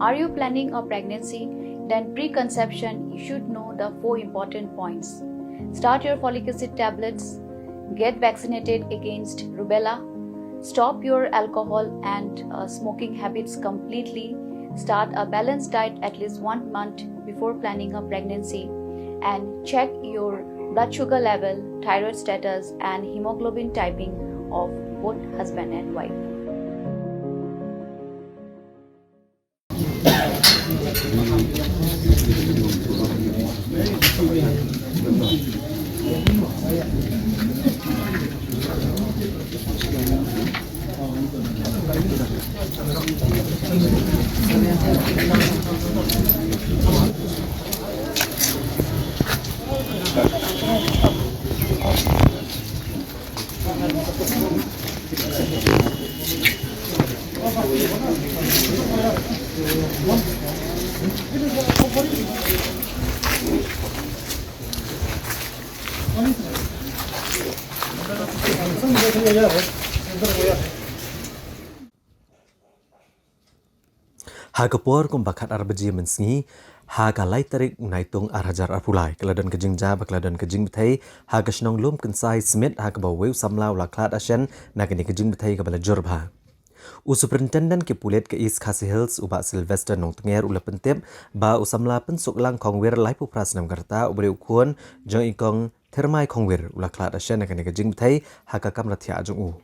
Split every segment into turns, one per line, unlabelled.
Are you planning a pregnancy? Then preconception, you should know the 4 important points. Start your folic acid tablets, get vaccinated against rubella, stop your alcohol and smoking habits completely, start a balanced diet at least 1 month before planning a pregnancy, and check your blood sugar level, thyroid status and hemoglobin typing of both husband and wife.
Hagapor kung bakat arbaji mensengi haga lai tarik naitung arhajar arpulai keladan kejing ja bakladan kejing betai haga shnong lum kensai smith haga bawew samlau la klat asyan nagani kejing betai kabala jorbha Superintendent ke pulet ke East Khasi Hills uba Sylvester nong tenger ula pentip ba usamla pensuk lang kongwir lai pu prasnam karta ubri ukun jong ikong termai kongwir ula klat asyan nagani kejing betai haga kamrathia ajung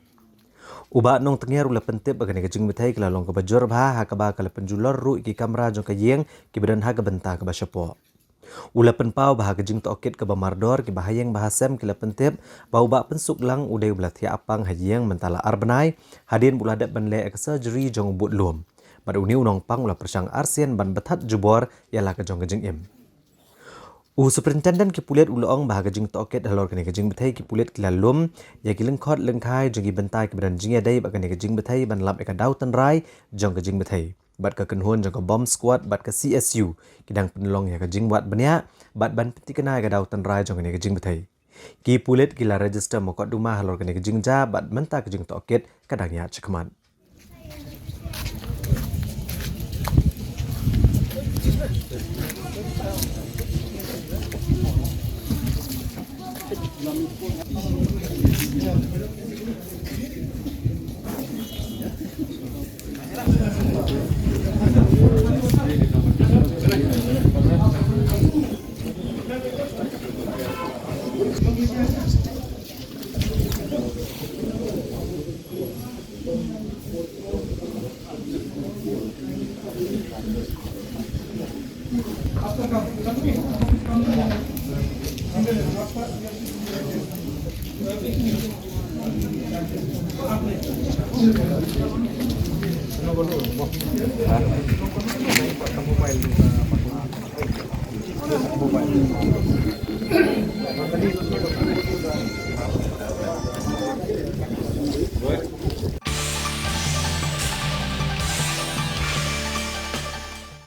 Uba nong tenger ula pentip bagani kejing betai kala long kabajor bha hakaba kala penjulor ru iki kamera jong kayeng ki badan haga benta ka basyapo ula penpau bah kejing tokit ka bamardor ki bahayeng bahasem kala pentip ba uba pensuk lang udai belathia apang hayeng mentala arbenai hadin buladat banle ek surgery jong but lum bad uni unong pang ula persang arsien ban bethat jubor yala ka jong kejing im Superintendent ki pulet ulong bah kejing toket halor kene kejing betai ki pulet kilalum ya ki lengkhot lengkai jong ki bentai ki badan jing dai ba kene kejing betai ban lap eka dau tan rai jong kejing betai bat ka kenhun jong ka bomb squad bat ka CSU kidang penlong ya kejing wat benya bat ban peti kena ka dau tan rai jong kene kejing betai ki pulet kila register mokot duma halor kene kejing ja bat menta kejing toket kadang ya cekman Mobile.